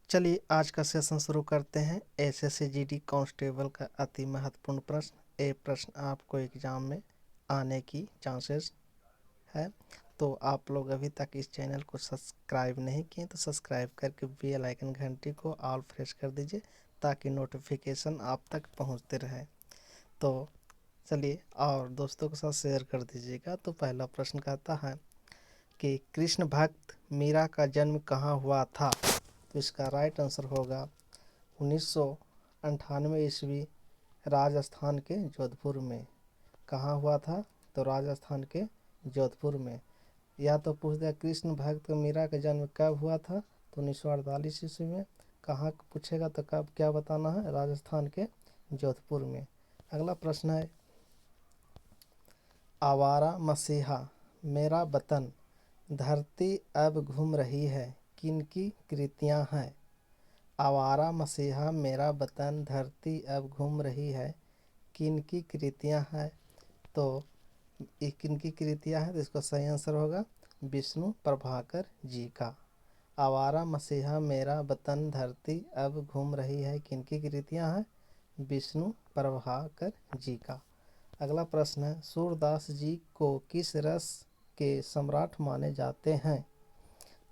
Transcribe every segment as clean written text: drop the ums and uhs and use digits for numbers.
चलिए आज का सेशन शुरू करते हैं। एसएससी जीडी कांस्टेबल का अति महत्वपूर्ण प्रश्न। ये प्रश्न आपको एग्जाम में आने की चांसेस है। तो आप लोग अभी तक इस चैनल को सब्सक्राइब नहीं किए तो सब्सक्राइब करके बेल आइकन घंटी को ऑल प्रेस कर दीजिए ताकि नोटिफिकेशन आप तक पहुंचते रहे। तो चलिए और दोस्तों के साथ शेयर कर दीजिएगा। तो पहला प्रश्न कहता है कि कृष्ण भक्त मीरा का जन्म कहाँ हुआ था। तो इसका राइट आंसर होगा 1998 ईस्वी राजस्थान के जोधपुर में। कहाँ हुआ था? तो राजस्थान के जोधपुर में। या तो पूछ दिया कृष्ण भक्त मीरा का जन्म कब हुआ था, तो 1948 ईस्वी में। कहाँ पूछेगा तो कब क्या बताना है? राजस्थान के जोधपुर में। अगला प्रश्न है आवारा मसीहा मेरा वतन धरती अब घूम रही है किनकी कृतियाँ हैं। आवारा मसीहा मेरा वतन धरती अब घूम रही है किनकी कृतियाँ हैं। तो ये किनकी कृतियाँ हैं? तो इसका सही आंसर होगा विष्णु प्रभाकर जी का। आवारा मसीहा मेरा वतन धरती अब घूम रही है किनकी कृतियाँ हैं? विष्णु प्रभाकर जी का। अगला प्रश्न है सूरदास जी को किस रस के सम्राट माने जाते हैं।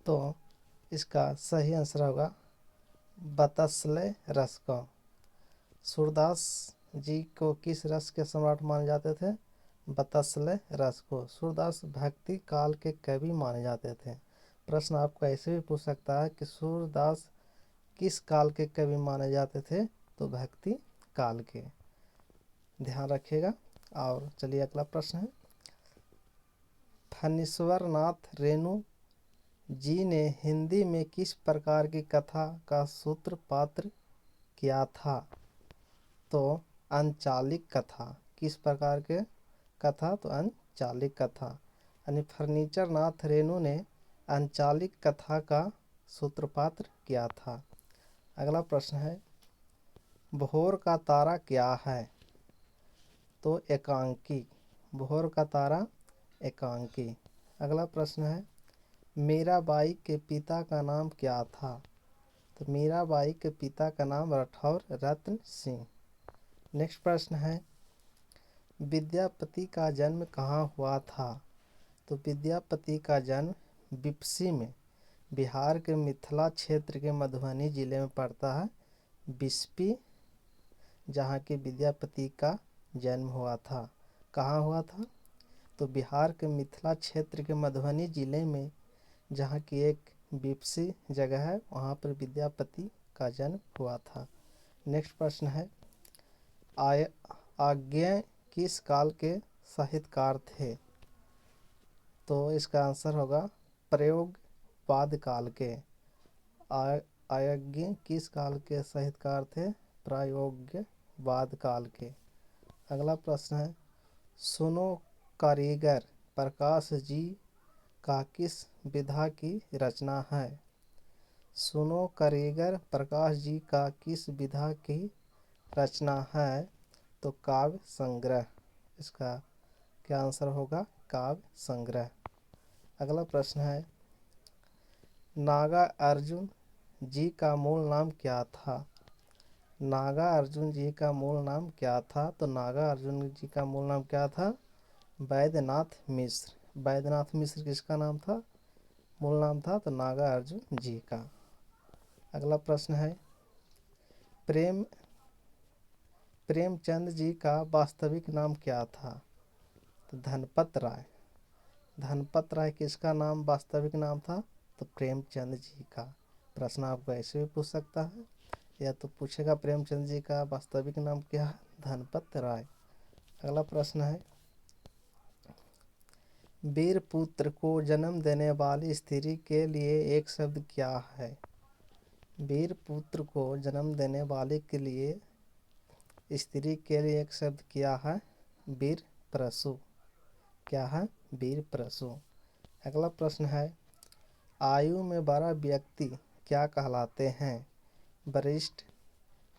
तो इसका सही आंसर होगा बतसले रस का। सूरदास जी को किस रस के सम्राट माने जाते थे? बतसले रस को। सूरदास भक्ति काल के कवि माने जाते थे। प्रश्न आपको ऐसे भी पूछ सकता है कि सूरदास किस काल के कवि माने जाते थे? तो भक्ति काल के। ध्यान रखिएगा। और चलिए अगला प्रश्न है फणीश्वर नाथ रेणु जी ने हिंदी में किस प्रकार की कथा का सूत्रपात किया था। तो अंचालिक कथा। किस प्रकार के कथा? तो अंचालिक कथा। यानी फर्नीचर नाथ रेणु ने अंचालिक कथा का सूत्रपात किया था। अगला प्रश्न है भोर का तारा क्या है। तो एकांकी। भोर का तारा एकांकी। अगला प्रश्न है मीराबाई के पिता का नाम क्या था। तो मीराबाई के पिता का नाम राठौर रत्न सिंह। नेक्स्ट प्रश्न है विद्यापति का जन्म कहाँ हुआ था। तो विद्यापति का जन्म बिपसी में, बिहार के मिथिला क्षेत्र के मधुबनी जिले में पड़ता है बिस्पी, जहाँ के विद्यापति का जन्म हुआ था। कहाँ हुआ था? तो बिहार के मिथिला क्षेत्र के मधुबनी जिले में जहाँ की एक बिपसी जगह है वहाँ पर विद्यापति का जन्म हुआ था। नेक्स्ट प्रश्न है आज्ञेय किस काल के साहित्यकार थे। तो इसका आंसर होगा प्रयोगवाद काल के। आज्ञेय किस काल के साहित्यकार थे? प्रायोग्यवाद काल के। अगला प्रश्न है सुनो कारीगर प्रकाश जी का किस विधा की रचना है। सुनो कारीगर प्रकाश जी का किस विधा की रचना है? तो काव्य संग्रह। इसका क्या आंसर होगा? काव्य संग्रह। अगला प्रश्न है नागा अर्जुन जी का मूल नाम क्या था। नागा अर्जुन जी का मूल नाम क्या था? तो नागा अर्जुन जी का मूल नाम क्या था? वैद्यनाथ मिश्र। वैद्यनाथ मिश्र किसका नाम था? मूल नाम था तो नागा अर्जुन जी का। अगला प्रश्न है प्रेमचंद जी का वास्तविक नाम क्या था। तो धनपत राय। धनपत राय किसका नाम वास्तविक नाम था? तो प्रेमचंद जी का। प्रश्न आपको ऐसे भी पूछ सकता है, या तो पूछेगा प्रेमचंद जी का वास्तविक नाम क्या है? धनपत राय। अगला प्रश्न है वीर पुत्र को जन्म देने वाली स्त्री के लिए एक शब्द क्या है। वीर पुत्र को जन्म देने वाले के लिए स्त्री के लिए एक शब्द क्या है? वीर प्रसू। क्या है? वीर प्रसू। अगला प्रश्न है आयु में बड़ा व्यक्ति क्या कहलाते हैं। वरिष्ठ।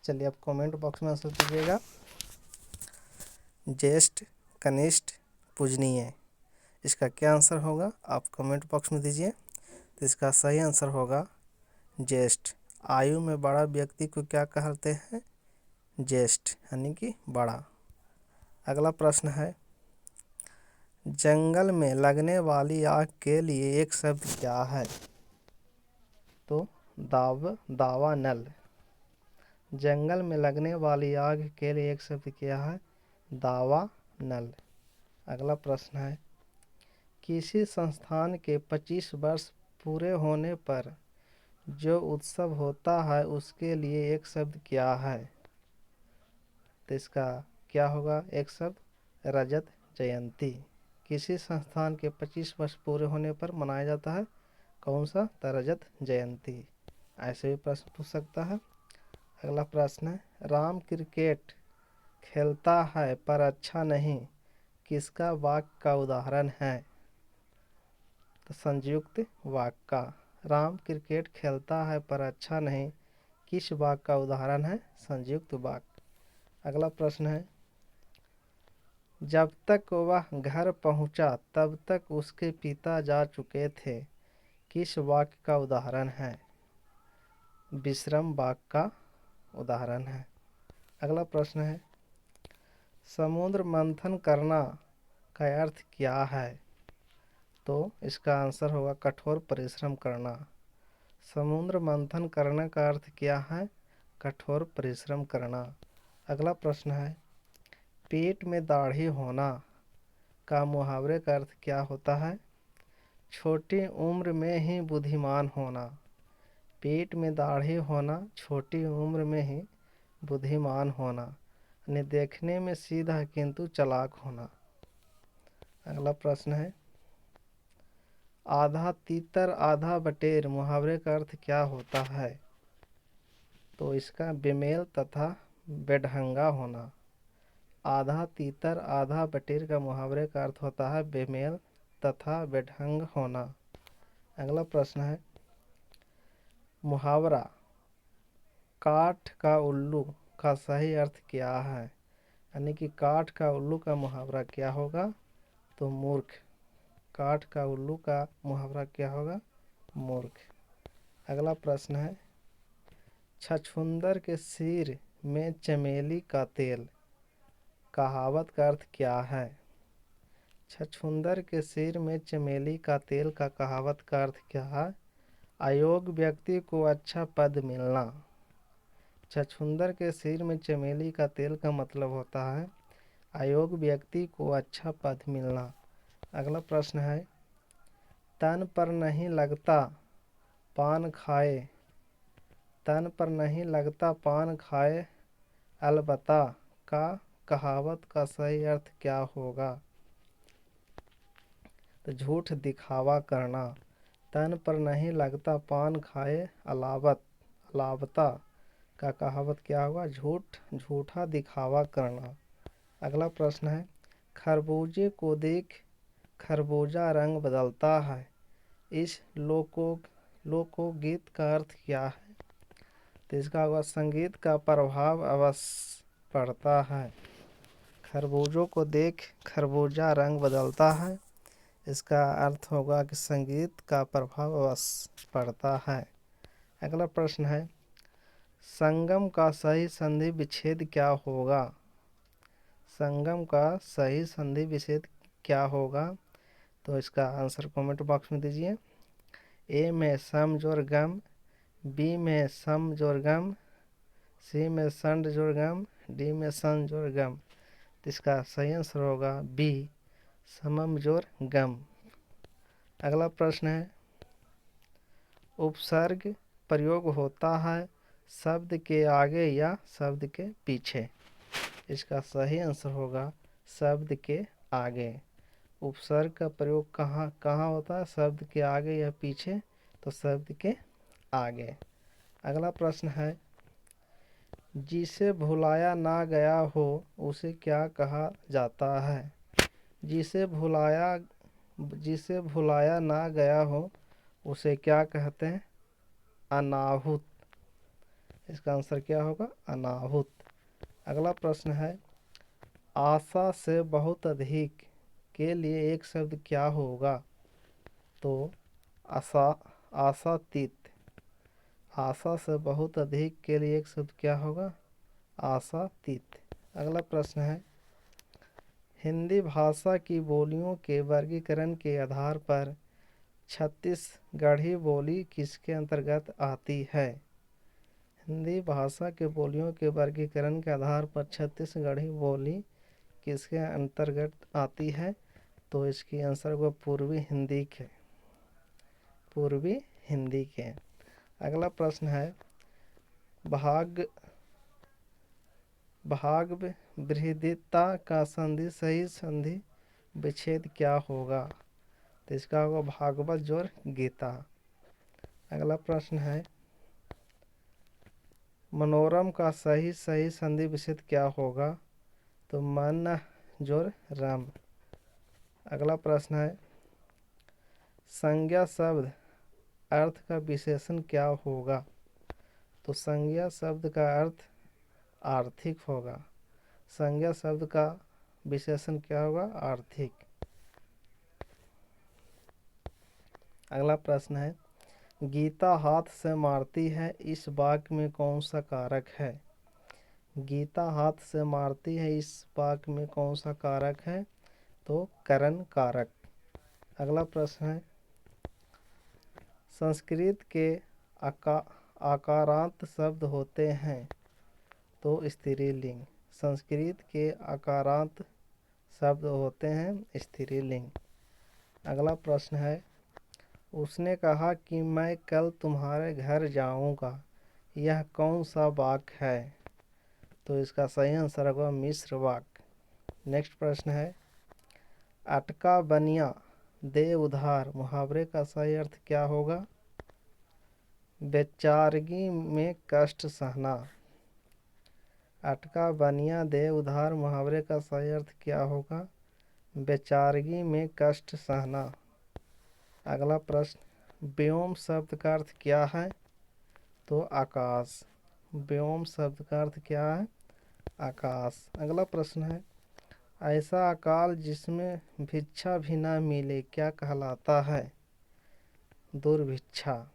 चलिए आप कमेंट बॉक्स में आंसर दीजिएगा। ज्येष्ठ, कनिष्ठ, पूजनीय। इसका क्या आंसर होगा आप कमेंट बॉक्स में दीजिए। तो इसका सही आंसर होगा ज्येष्ठ। आयु में बड़ा व्यक्ति को क्या कहते हैं? ज्येष्ठ यानी कि बड़ा। अगला प्रश्न है, जंगल में लगने वाली आग के लिए एक शब्द क्या है? तो दावानल। जंगल में लगने वाली आग के लिए एक शब्द क्या है? दावानल। अगला प्रश्न है, किसी संस्थान के 25 वर्ष पूरे होने पर जो उत्सव होता है उसके लिए एक शब्द क्या है? तो इसका क्या होगा एक शब्द? रजत जयंती। किसी संस्थान के 25 वर्ष पूरे होने पर मनाया जाता है कौन सा? तो रजत जयंती। ऐसे भी प्रश्न पूछ सकता है। अगला प्रश्न है, राम क्रिकेट खेलता है पर अच्छा नहीं, किसका वाक्य का उदाहरण है? तो संयुक्त वाक्य का। राम क्रिकेट खेलता है पर अच्छा नहीं, किस वाक्य का उदाहरण है? संयुक्त वाक्य। अगला प्रश्न है, जब तक वह घर पहुंचा तब तक उसके पिता जा चुके थे, किस वाक्य का उदाहरण है? विश्राम वाक्य का उदाहरण है। अगला प्रश्न है, समुद्र मंथन करना का अर्थ क्या है? तो इसका आंसर होगा कठोर परिश्रम करना। समुद्र मंथन करने का अर्थ क्या है? कठोर परिश्रम करना। अगला प्रश्न है, पेट में दाढ़ी होना का मुहावरे का अर्थ क्या होता है? छोटी उम्र में ही बुद्धिमान होना। पेट में दाढ़ी होना, छोटी उम्र में ही बुद्धिमान होना, यानी देखने में सीधा किंतु चालाक होना। अगला प्रश्न है, आधा तीतर आधा बटेर मुहावरे का अर्थ क्या होता है? तो इसका बेमेल तथा बेढंगा होना। आधा तीतर आधा बटेर का मुहावरे का अर्थ होता है बेमेल तथा बेढंग होना। अगला प्रश्न है, मुहावरा काठ का उल्लू का सही अर्थ क्या है? यानी कि काठ का उल्लू का मुहावरा क्या होगा? तो मूर्ख। काठ का उल्लू का मुहावरा क्या होगा? मूर्ख। अगला प्रश्न है, छछूंदर के सिर में चमेली का तेल कहावत का अर्थ क्या है? छछूंदर के सिर में चमेली का तेल का कहावत का अर्थ क्या है? अयोग्य व्यक्ति को अच्छा पद मिलना। छछूंदर के सिर में चमेली का तेल का मतलब होता है अयोग्य व्यक्ति को अच्छा पद मिलना। अगला प्रश्न है, तन पर नहीं लगता पान खाए, तन पर नहीं लगता पान खाए अलबत्ता का कहावत का सही अर्थ क्या होगा? तो झूठ दिखावा करना। तन पर नहीं लगता पान खाए अलावता का कहावत क्या होगा? झूठा दिखावा करना। अगला प्रश्न है, खरबूजे को देख खरबूजा रंग बदलता है, इस लोकोगीत का अर्थ क्या है? तो इसका होगा संगीत का प्रभाव अवश्य पड़ता है। खरबूजों को देख खरबूजा रंग बदलता है, इसका अर्थ होगा कि संगीत का प्रभाव अवश्य पड़ता है। अगला प्रश्न है, संगम का सही संधि विच्छेद क्या होगा? संगम का सही संधि विच्छेद क्या होगा? तो इसका आंसर कमेंट बॉक्स में दीजिए। ए में सम जोड़ गम, बी में सम जोड़ गम, सी में संड जोड़ गम, डी में सन जोड़ गम। तो इसका सही आंसर होगा बी, समम जोड़ गम। अगला प्रश्न है, उपसर्ग प्रयोग होता है शब्द के आगे या शब्द के पीछे? इसका सही आंसर होगा शब्द के आगे। उपसर्ग का प्रयोग कहाँ कहाँ होता है? शब्द के आगे या पीछे? तो शब्द के आगे। अगला प्रश्न है, जिसे भुलाया ना गया हो उसे क्या कहा जाता है? जिसे भुलाया ना गया हो उसे क्या कहते हैं? अनाहुत। इसका आंसर क्या होगा? अनाहुत। अगला प्रश्न है, आशा से बहुत अधिक के लिए एक शब्द क्या होगा? तो आशातीत। आशा से बहुत अधिक के लिए एक शब्द क्या होगा? आशातीत। अगला प्रश्न है, हिंदी भाषा की बोलियों के वर्गीकरण के आधार पर छत्तीसगढ़ी बोली किसके अंतर्गत आती है? हिंदी भाषा के बोलियों के वर्गीकरण के आधार पर छत्तीसगढ़ी बोली किसके अंतर्गत आती है? तो इसकी आंसर होगा पूर्वी हिंदी के। पूर्वी हिंदी के। अगला प्रश्न है, भाग बृहदिता का सही संधि विच्छेद क्या होगा? तो इसका होगा भागवत जोर गीता। अगला प्रश्न है, मनोरम का सही संधि विच्छेद क्या होगा? तो मन जोर राम। अगला प्रश्न है, संज्ञा शब्द अर्थ का विशेषण क्या होगा? तो संज्ञा शब्द का अर्थ आर्थिक होगा। संज्ञा शब्द का विशेषण क्या होगा? आर्थिक। अगला प्रश्न है, गीता हाथ से मारती है, इस वाक्य में कौन सा कारक है? गीता हाथ से मारती है, इस वाक्य में कौन सा कारक है? तो करण कारक। अगला प्रश्न है, संस्कृत के आकारांत शब्द होते हैं, तो स्त्रीलिंग। संस्कृत के आकारांत शब्द होते हैं स्त्रीलिंग। अगला प्रश्न है, उसने कहा कि मैं कल तुम्हारे घर जाऊंगा, यह कौन सा वाक्य है? तो इसका सही आंसर होगा मिश्र वाक्य। नेक्स्ट प्रश्न है, अटका बनिया दे उधार मुहावरे का सही अर्थ क्या होगा? बेचारगी में कष्ट सहना। अटका बनिया दे उधार मुहावरे का सही अर्थ क्या होगा? बेचारगी में कष्ट सहना। अगला प्रश्न, व्योम शब्द का अर्थ क्या है? तो आकाश। व्योम शब्द का अर्थ क्या है? आकाश। अगला प्रश्न है, ऐसा अकाल जिसमें भिक्षा भी ना मिले क्या कहलाता है? दुर्भिक्षा।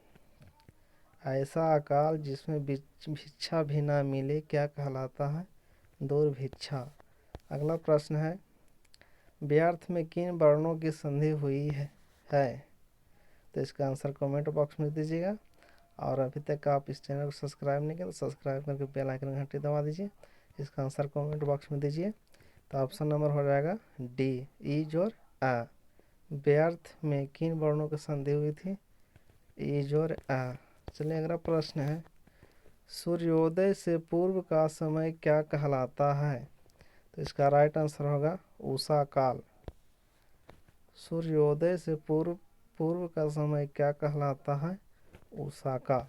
ऐसा अकाल जिसमें भिक्षा भी ना मिले क्या कहलाता है? दुर्भिक्षा। अगला प्रश्न है, व्यर्थ में किन वर्णों की संधि हुई है? तो इसका आंसर कमेंट बॉक्स में दीजिएगा। और अभी तक आप इस चैनल को सब्सक्राइब नहीं किया तो सब्सक्राइब करके बेल आइकन घंटी दबा दीजिए। इसका आंसर कमेंट बॉक्स में दीजिए। तो ऑप्शन नंबर हो जाएगा डी, ई जोर आ। व्यर्थ में किन वर्णों की संधि हुई थी? ई जोर आ। चलिए अगला प्रश्न है, सूर्योदय से पूर्व का समय क्या कहलाता है? तो इसका राइट आंसर होगा उषा काल। सूर्योदय से पूर्व का समय क्या कहलाता है? उषा काल।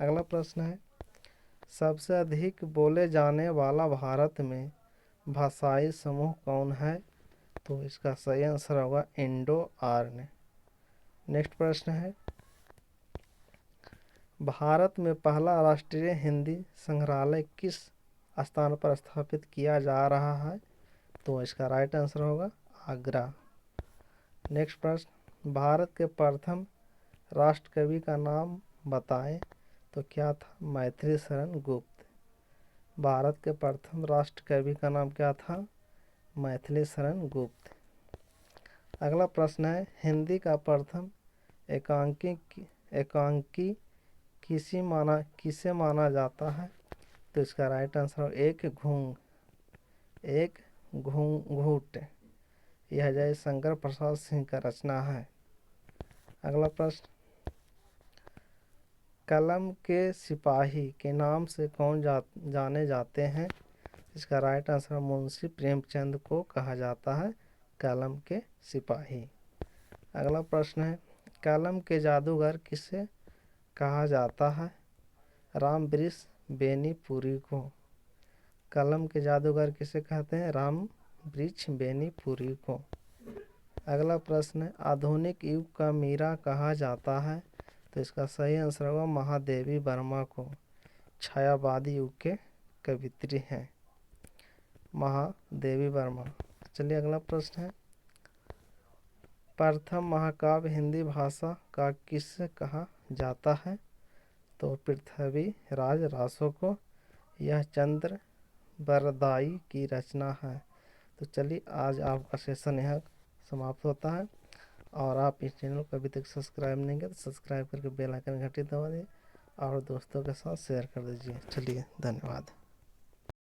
अगला प्रश्न है, सबसे अधिक बोले जाने वाला भारत में भाषाई समूह कौन है? तो इसका सही आंसर होगा इंडो आर्य। नेक्स्ट प्रश्न है, भारत में पहला राष्ट्रीय हिंदी संग्रहालय किस स्थान पर स्थापित किया जा रहा है? तो इसका राइट आंसर होगा आगरा। नेक्स्ट प्रश्न, भारत के प्रथम राष्ट्र कवि का नाम बताएं। तो क्या था? मैथिली शरण गुप्त। भारत के प्रथम राष्ट्र कवि का नाम क्या था? मैथिली शरण गुप्त। अगला प्रश्न है, हिंदी का प्रथम एकांकी किसे माना जाता है? तो इसका राइट आंसर एक घूंघट। यह जय शंकर प्रसाद सिंह का रचना है। अगला प्रश्न, कलम के सिपाही के नाम से कौन जाने जाते हैं? इसका राइट आंसर मुंशी प्रेमचंद को कहा जाता है कलम के सिपाही। अगला प्रश्न है, कलम के जादूगर किसे कहा जाता है? राम वृक्ष बेनीपुरी को। कलम के जादूगर किसे कहते हैं? राम वृक्ष बेनीपुरी को। अगला प्रश्न है, आधुनिक युग का मीरा कहा जाता है? तो इसका सही आंसर होगा महादेवी वर्मा को। छायावादी युग के कवित्री हैं महादेवी वर्मा। चलिए अगला प्रश्न है, प्रथम महाकाव्य हिंदी भाषा का किसे कहा जाता है? तो पृथ्वी राज रासो को यह चंद्र बरदाई की रचना है। तो चलिए आज आपका सेशन यहाँ समाप्त होता है। और आप इस चैनल को अभी तक सब्सक्राइब नहीं किया तो सब्सक्राइब करके बेल आइकन घंटी दबा दिए और दोस्तों के साथ शेयर कर दीजिए। चलिए धन्यवाद।